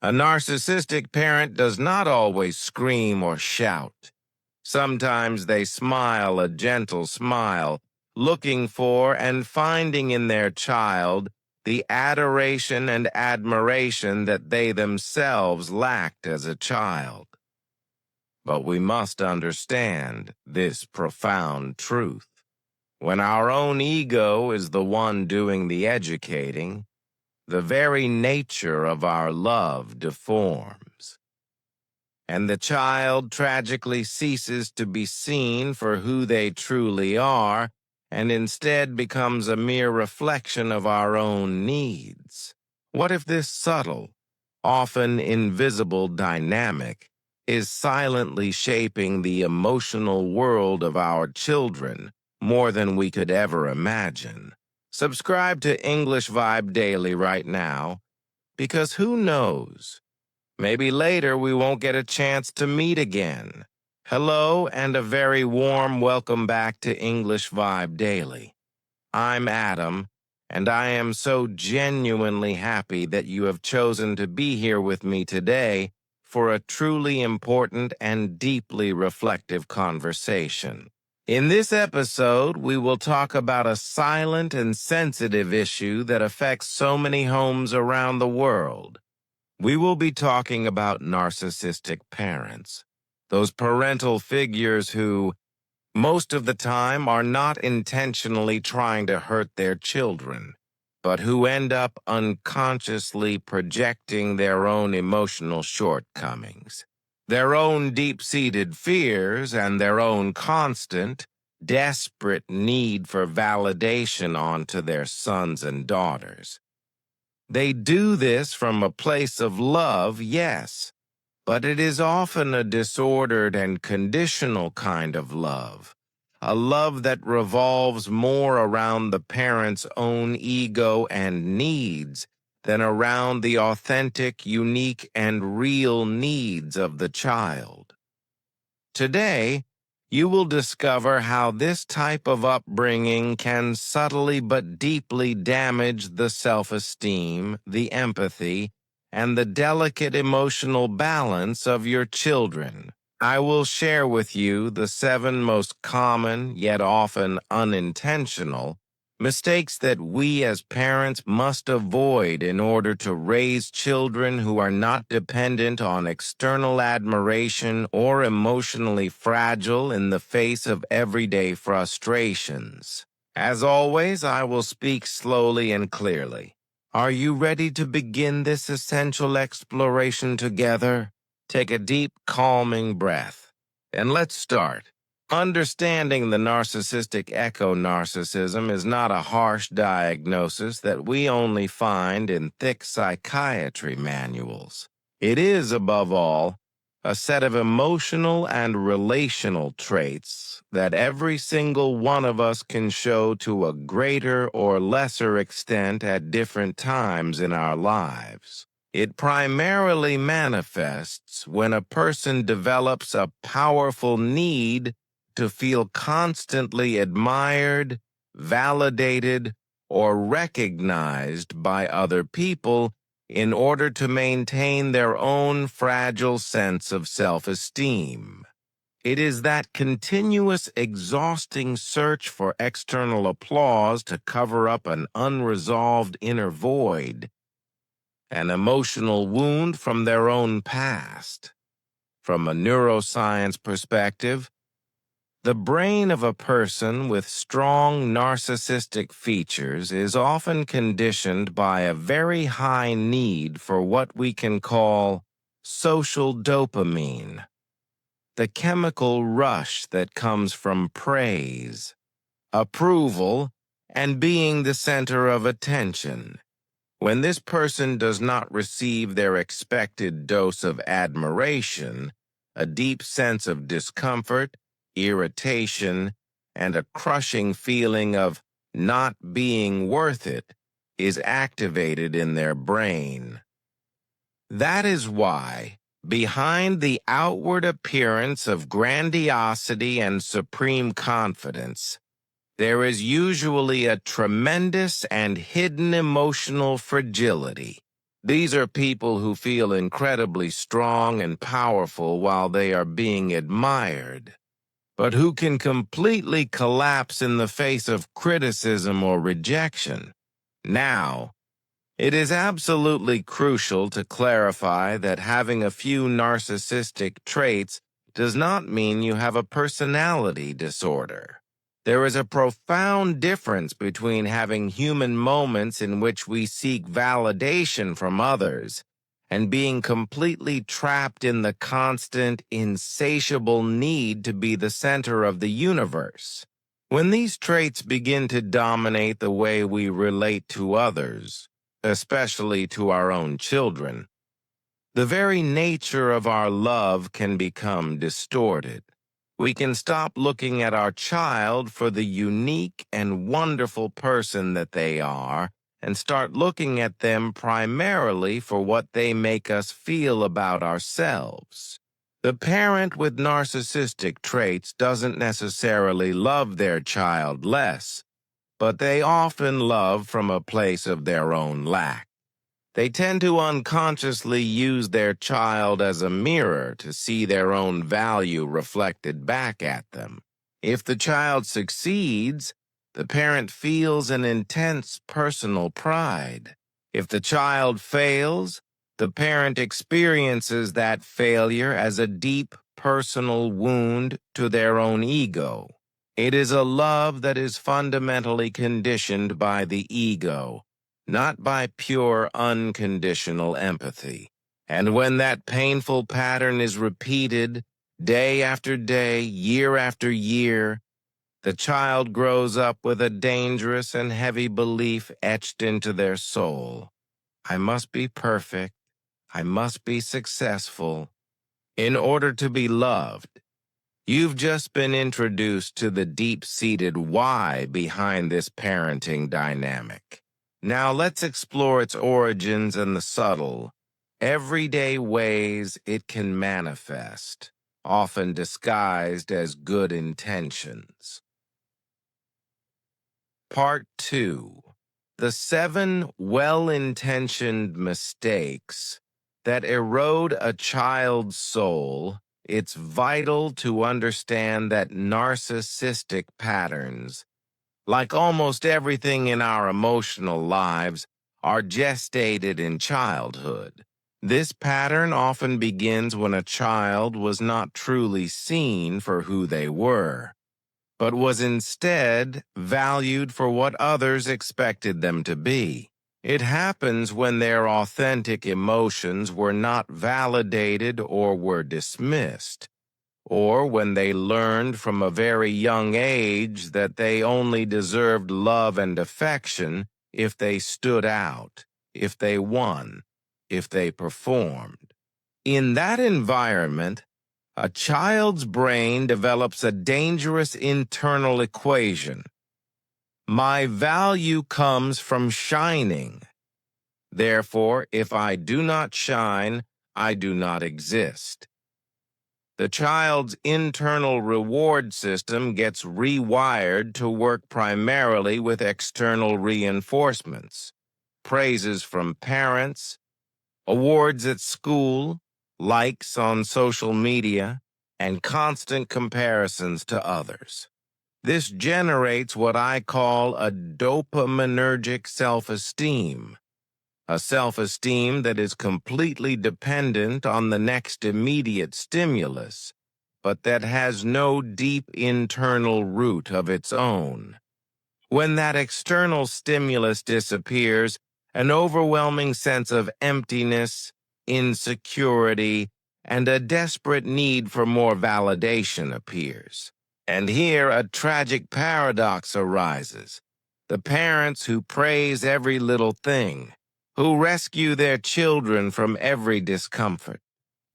A narcissistic parent does not always scream or shout. Sometimes they smile a gentle smile, looking for and finding in their child the adoration and admiration that they themselves lacked as a child. But we must understand this profound truth. When our own ego is the one doing the educating, the very nature of our love deforms, and the child tragically ceases to be seen for who they truly are and instead becomes a mere reflection of our own needs. What if this subtle, often invisible dynamic is silently shaping the emotional world of our children more than we could ever imagine? Subscribe to English Vibe Daily right now, because who knows? Maybe later we won't get a chance to meet again. Hello and a very warm welcome back to English Vibe Daily. I'm Adam, and I am so genuinely happy that you have chosen to be here with me today for a truly important and deeply reflective conversation. In this episode, we will talk about a silent and sensitive issue that affects so many homes around the world. We will be talking about narcissistic parents, those parental figures who, most of the time, are not intentionally trying to hurt their children, but who end up unconsciously projecting their own emotional shortcomings, their own deep-seated fears, and their own constant, desperate need for validation onto their sons and daughters. They do this from a place of love, yes, but it is often a disordered and conditional kind of love, a love that revolves more around the parent's own ego and needs than around the authentic, unique, and real needs of the child. Today, you will discover how this type of upbringing can subtly but deeply damage the self-esteem, the empathy, and the delicate emotional balance of your children. I will share with you the 7 most common, yet often unintentional, mistakes that we as parents must avoid in order to raise children who are not dependent on external admiration or emotionally fragile in the face of everyday frustrations. As always, I will speak slowly and clearly. Are you ready to begin this essential exploration together? Take a deep, calming breath, and let's start. Understanding the narcissistic eco-narcissism is not a harsh diagnosis that we only find in thick psychiatry manuals. It is, above all, a set of emotional and relational traits that every single one of us can show to a greater or lesser extent at different times in our lives. It primarily manifests when a person develops a powerful need to feel constantly admired, validated, or recognized by other people in order to maintain their own fragile sense of self-esteem. It is that continuous, exhausting search for external applause to cover up an unresolved inner void, an emotional wound from their own past. From a neuroscience perspective, the brain of a person with strong narcissistic features is often conditioned by a very high need for what we can call social dopamine, the chemical rush that comes from praise, approval, and being the center of attention. When this person does not receive their expected dose of admiration, a deep sense of discomfort, irritation, and a crushing feeling of not being worth it is activated in their brain. That is why, behind the outward appearance of grandiosity and supreme confidence, there is usually a tremendous and hidden emotional fragility, These are people who feel incredibly strong and powerful while they are being admired, but who can completely collapse in the face of criticism or rejection. Now, it is absolutely crucial to clarify that having a few narcissistic traits does not mean you have a personality disorder. There is a profound difference between having human moments in which we seek validation from others and being completely trapped in the constant, insatiable need to be the center of the universe. When these traits begin to dominate the way we relate to others, especially to our own children, the very nature of our love can become distorted. We can stop looking at our child for the unique and wonderful person that they are and start looking at them primarily for what they make us feel about ourselves. The parent with narcissistic traits doesn't necessarily love their child less, but they often love from a place of their own lack. They tend to unconsciously use their child as a mirror to see their own value reflected back at them. If the child succeeds, the parent feels an intense personal pride. If the child fails, the parent experiences that failure as a deep personal wound to their own ego. It is a love that is fundamentally conditioned by the ego, not by pure unconditional empathy. And when that painful pattern is repeated day after day, year after year, the child grows up with a dangerous and heavy belief etched into their soul. I must be perfect. I must be successful in order to be loved. You've just been introduced to the deep-seated why behind this parenting dynamic. Now let's explore its origins and the subtle, everyday ways it can manifest, often disguised as good intentions. Part 2. The 7 well-intentioned mistakes that erode a child's soul. It's vital to understand that narcissistic patterns, like almost everything in our emotional lives, are gestated in childhood. This pattern often begins when a child was not truly seen for who they were, but was instead valued for what others expected them to be. It happens when their authentic emotions were not validated or were dismissed, or when they learned from a very young age that they only deserved love and affection if they stood out, if they won, if they performed. In that environment, a child's brain develops a dangerous internal equation. My value comes from shining. Therefore, if I do not shine, I do not exist. The child's internal reward system gets rewired to work primarily with external reinforcements, praises from parents, awards at school, likes on social media, and constant comparisons to others. This generates what I call a dopaminergic self-esteem, a self-esteem that is completely dependent on the next immediate stimulus, but that has no deep internal root of its own. When that external stimulus disappears, an overwhelming sense of emptiness, insecurity, and a desperate need for more validation appears. And here a tragic paradox arises. The parents who praise every little thing, who rescue their children from every discomfort,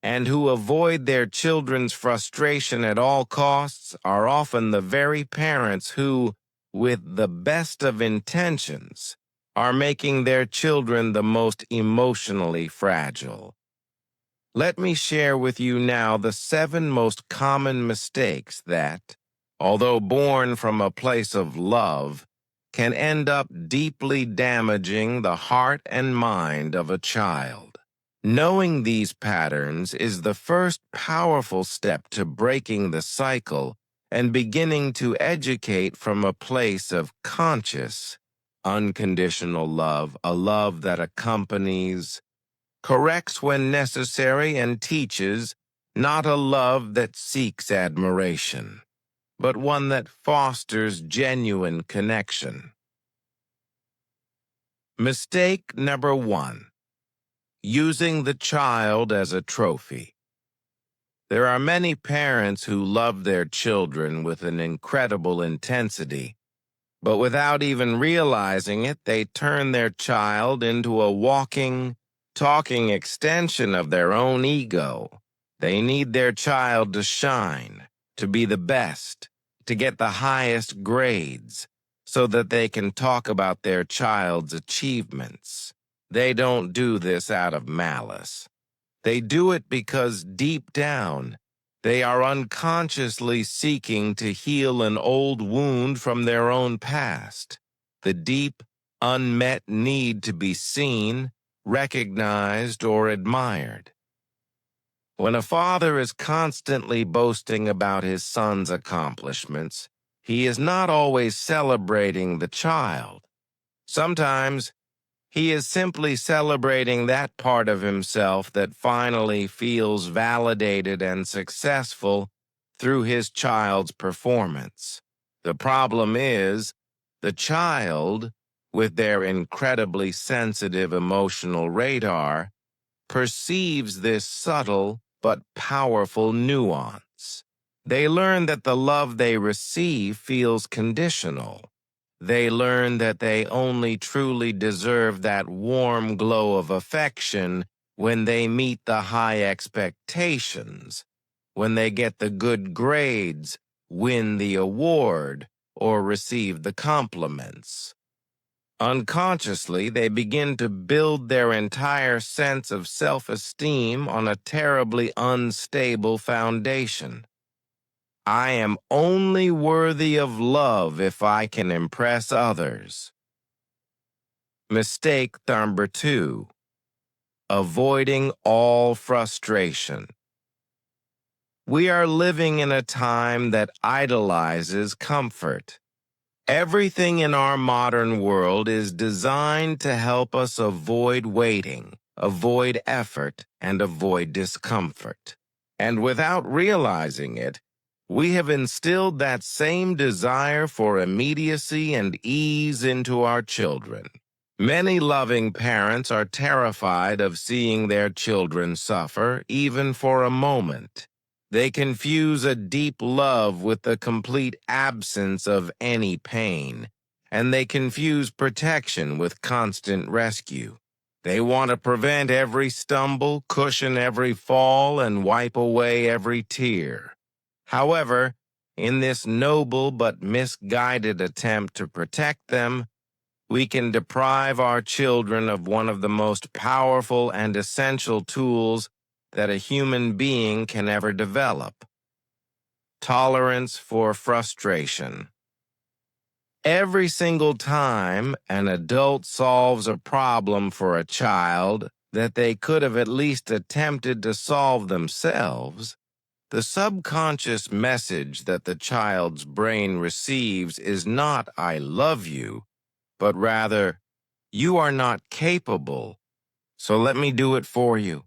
and who avoid their children's frustration at all costs are often the very parents who, with the best of intentions, are making their children the most emotionally fragile. Let me share with you now the 7 most common mistakes that, although born from a place of love, can end up deeply damaging the heart and mind of a child. Knowing these patterns is the first powerful step to breaking the cycle and beginning to educate from a place of conscious, unconditional love, a love that accompanies, corrects when necessary, and teaches, not a love that seeks admiration, but one that fosters genuine connection. Mistake number 1. Using the child as a trophy. There are many parents who love their children with an incredible intensity, but without even realizing it, they turn their child into a walking, talking extension of their own ego. They need their child to shine, to be the best, to get the highest grades, so that they can talk about their child's achievements. They don't do this out of malice. They do it because deep down, they are unconsciously seeking to heal an old wound from their own past, the deep, unmet need to be seen, recognized, or admired. When a father is constantly boasting about his son's accomplishments, he is not always celebrating the child. Sometimes, he is simply celebrating that part of himself that finally feels validated and successful through his child's performance. The problem is, the child, with their incredibly sensitive emotional radar, perceives this subtle but powerful nuance. They learn that the love they receive feels conditional. They learn that they only truly deserve that warm glow of affection when they meet the high expectations, when they get the good grades, win the award, or receive the compliments. Unconsciously, they begin to build their entire sense of self-esteem on a terribly unstable foundation. I am only worthy of love if I can impress others. Mistake number 2. Avoiding all frustration. We are living in a time that idolizes comfort. Everything in our modern world is designed to help us avoid waiting, avoid effort, and avoid discomfort. And without realizing it, we have instilled that same desire for immediacy and ease into our children. Many loving parents are terrified of seeing their children suffer, even for a moment. They confuse a deep love with the complete absence of any pain, and they confuse protection with constant rescue. They want to prevent every stumble, cushion every fall, and wipe away every tear. However, in this noble but misguided attempt to protect them, we can deprive our children of one of the most powerful and essential tools that a human being can ever develop: tolerance for frustration. Every single time an adult solves a problem for a child that they could have at least attempted to solve themselves, the subconscious message that the child's brain receives is not "I love you," but rather, "You are not capable, so let me do it for you."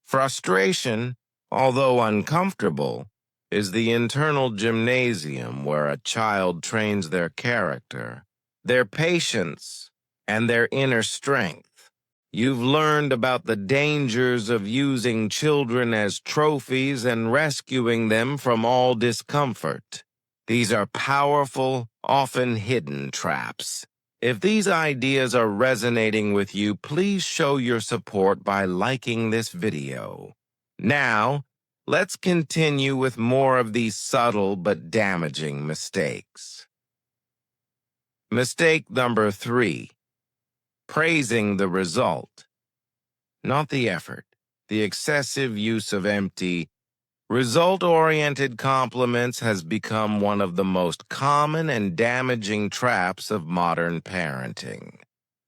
Frustration, although uncomfortable, is the internal gymnasium where a child trains their character, their patience, and their inner strength. You've learned about the dangers of using children as trophies and rescuing them from all discomfort. These are powerful, often hidden traps. If these ideas are resonating with you, please show your support by liking this video. Now, let's continue with more of these subtle but damaging mistakes. Mistake number 3. Praising the result, not the effort. The excessive use of empty, Result-oriented compliments has become one of the most common and damaging traps of modern parenting.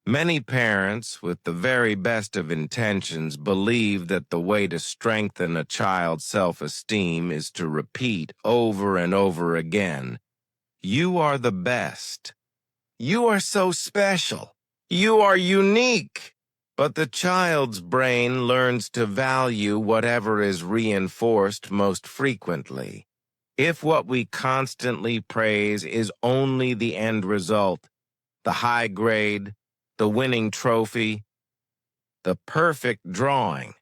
Many parents, with the very best of intentions, believe that the way to strengthen a child's self-esteem is to repeat over and over again, "You are the best. You are so special. You are unique." But the child's brain learns to value whatever is reinforced most frequently. If what we constantly praise is only the end result, the high grade, the winning trophy, the perfect drawing,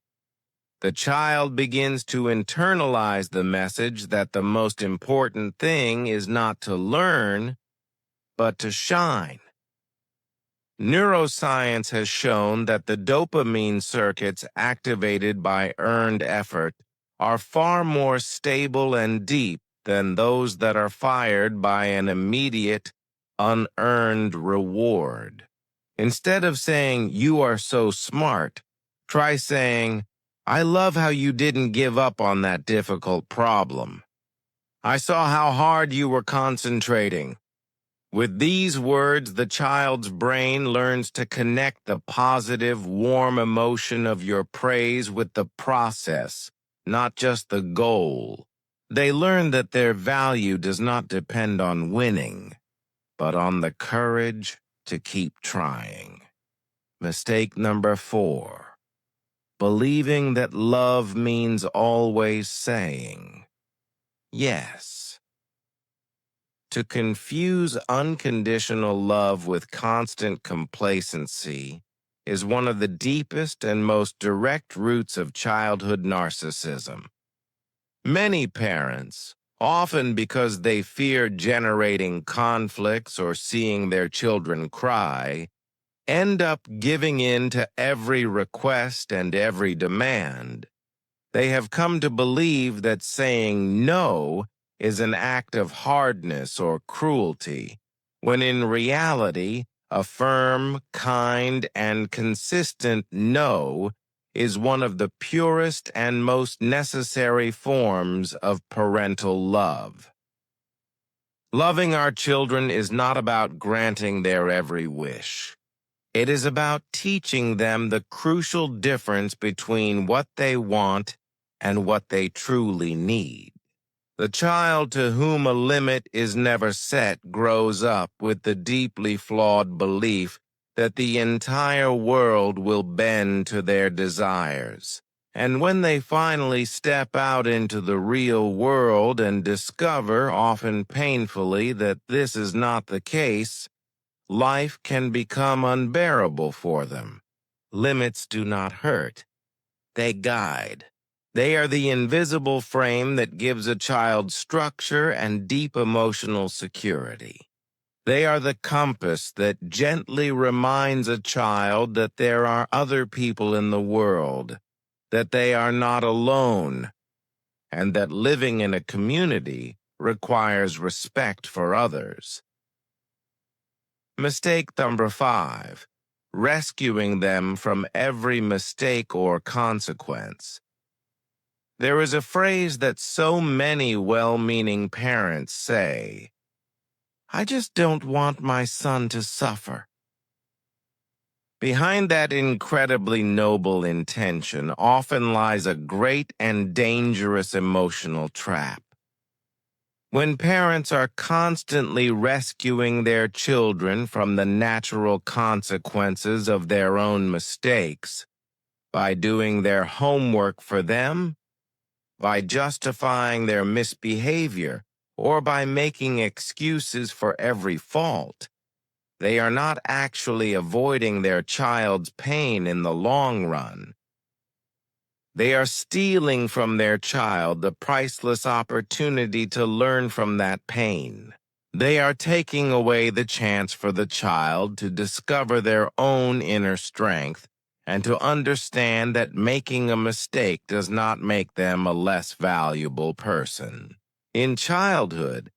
the child begins to internalize the message that the most important thing is not to learn, but to shine. Neuroscience has shown that the dopamine circuits activated by earned effort are far more stable and deep than those that are fired by an immediate, unearned reward. Instead of saying, "You are so smart," try saying, "I love how you didn't give up on that difficult problem. I saw how hard you were concentrating." With these words, the child's brain learns to connect the positive, warm emotion of your praise with the process, not just the goal. They learn that their value does not depend on winning, but on the courage to keep trying. Mistake number 4. Believing that love means always saying yes. To confuse unconditional love with constant complacency is one of the deepest and most direct roots of childhood narcissism. Many parents, often because they fear generating conflicts or seeing their children cry, end up giving in to every request and every demand. They have come to believe that saying no is an act of hardness or cruelty, when in reality, a firm, kind, and consistent no is one of the purest and most necessary forms of parental love. Loving our children is not about granting their every wish. It is about teaching them the crucial difference between what they want and what they truly need. The child to whom a limit is never set grows up with the deeply flawed belief that the entire world will bend to their desires. And when they finally step out into the real world and discover, often painfully, that this is not the case, life can become unbearable for them. Limits do not hurt. They guide. They are the invisible frame that gives a child structure and deep emotional security. They are the compass that gently reminds a child that there are other people in the world, that they are not alone, and that living in a community requires respect for others. Mistake number 5. Rescuing them from every mistake or consequence. There is a phrase that so many well-meaning parents say, "I just don't want my son to suffer." Behind that incredibly noble intention often lies a great and dangerous emotional trap. When parents are constantly rescuing their children from the natural consequences of their own mistakes, by doing their homework for them, by justifying their misbehavior, or by making excuses for every fault, they are not actually avoiding their child's pain in the long run. They are stealing from their child the priceless opportunity to learn from that pain. They are taking away the chance for the child to discover their own inner strength and to understand that making a mistake does not make them a less valuable person. In childhood,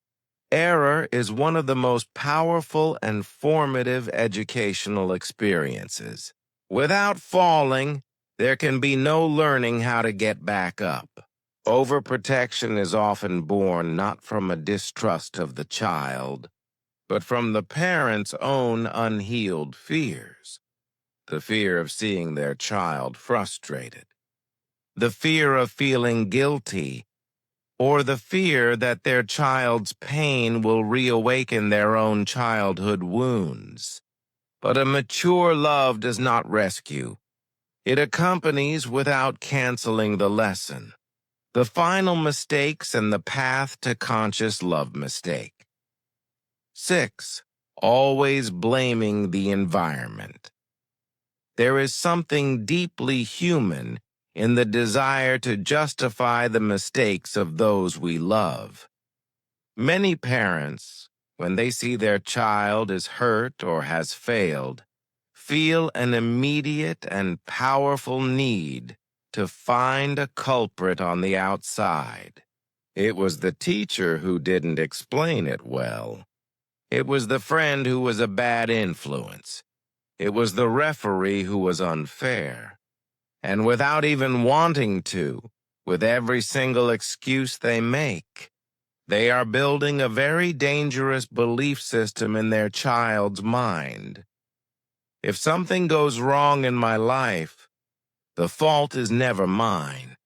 error is one of the most powerful and formative educational experiences. Without falling, there can be no learning how to get back up. Overprotection is often born not from a distrust of the child, but from the parent's own unhealed fears. The fear of seeing their child frustrated, the fear of feeling guilty, or the fear that their child's pain will reawaken their own childhood wounds. But a mature love does not rescue. It accompanies without canceling the lesson, the final mistakes and the path to conscious love mistake. 6. Always blaming the environment. There is something deeply human in the desire to justify the mistakes of those we love. Many parents, when they see their child is hurt or has failed, feel an immediate and powerful need to find a culprit on the outside. It was the teacher who didn't explain it well. It was the friend who was a bad influence. It was the referee who was unfair. And without even wanting to, with every single excuse they make, they are building a very dangerous belief system in their child's mind. If something goes wrong in my life, the fault is never mine.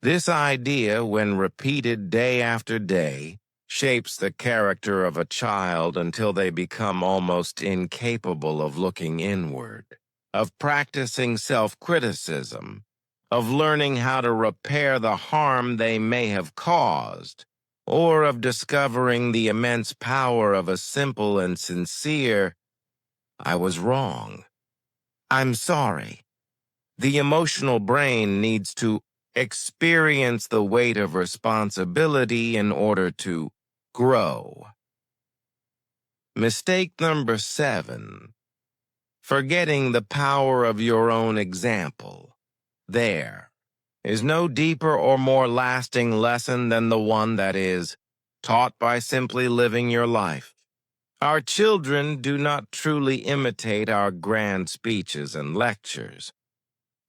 This idea, when repeated day after day, shapes the character of a child until they become almost incapable of looking inward, of practicing self-criticism, of learning how to repair the harm they may have caused, or of discovering the immense power of a simple and sincere, "I was wrong. I'm sorry." The emotional brain needs to experience the weight of responsibility in order to grow. Mistake number 7. Forgetting the power of your own example. There is no deeper or more lasting lesson than the one that is taught by simply living your life. Our children do not truly imitate our grand speeches and lectures.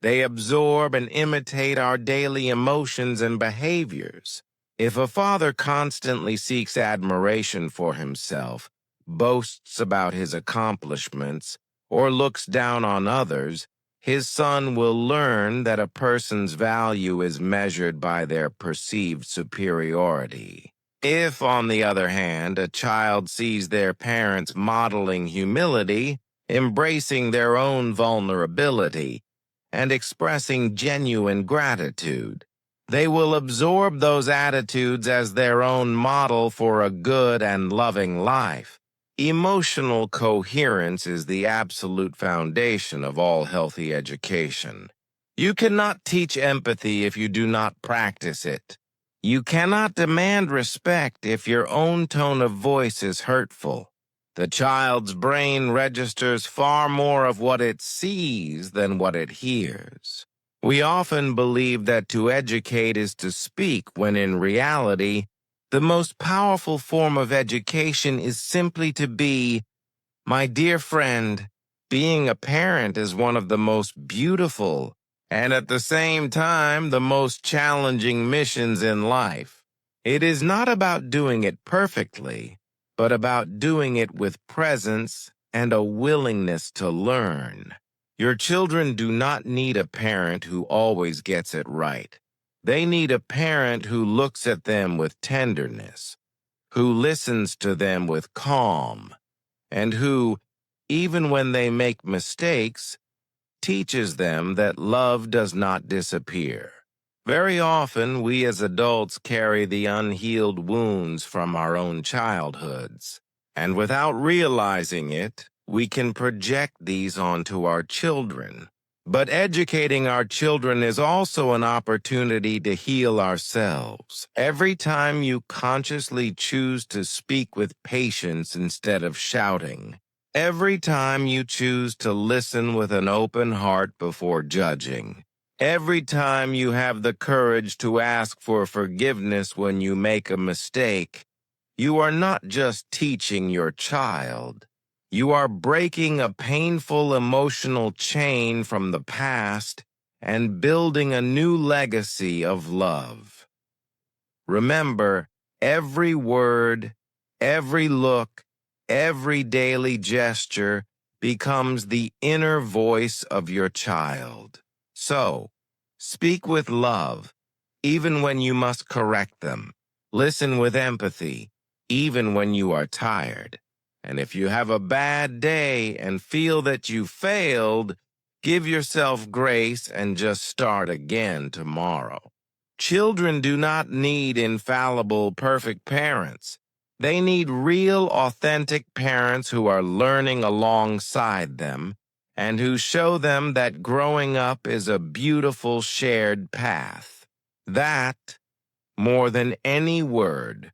They absorb and imitate our daily emotions and behaviors. If a father constantly seeks admiration for himself, boasts about his accomplishments, or looks down on others, his son will learn that a person's value is measured by their perceived superiority. If, on the other hand, a child sees their parents modeling humility, embracing their own vulnerability, and expressing genuine gratitude, they will absorb those attitudes as their own model for a good and loving life. Emotional coherence is the absolute foundation of all healthy education. You cannot teach empathy if you do not practice it. You cannot demand respect if your own tone of voice is hurtful. The child's brain registers far more of what it sees than what it hears. We often believe that to educate is to speak, when in reality, the most powerful form of education is simply to be. My dear friend, being a parent is one of the most beautiful and at the same time the most challenging missions in life. It is not about doing it perfectly, but about doing it with presence and a willingness to learn. Your children do not need a parent who always gets it right. They need a parent who looks at them with tenderness, who listens to them with calm, and who, even when they make mistakes, teaches them that love does not disappear. Very often, we as adults carry the unhealed wounds from our own childhoods, and without realizing it, we can project these onto our children. But educating our children is also an opportunity to heal ourselves. Every time you consciously choose to speak with patience instead of shouting, every time you choose to listen with an open heart before judging, every time you have the courage to ask for forgiveness when you make a mistake, you are not just teaching your child. You are breaking a painful emotional chain from the past and building a new legacy of love. Remember, every word, every look, every daily gesture becomes the inner voice of your child. So, speak with love, even when you must correct them. Listen with empathy, even when you are tired. And if you have a bad day and feel that you failed, give yourself grace and just start again tomorrow. Children do not need infallible, perfect parents. They need real, authentic parents who are learning alongside them and who show them that growing up is a beautiful shared path. That, more than any word,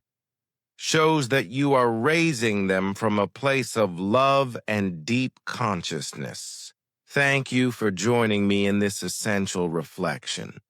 shows that you are raising them from a place of love and deep consciousness. Thank you for joining me in this essential reflection.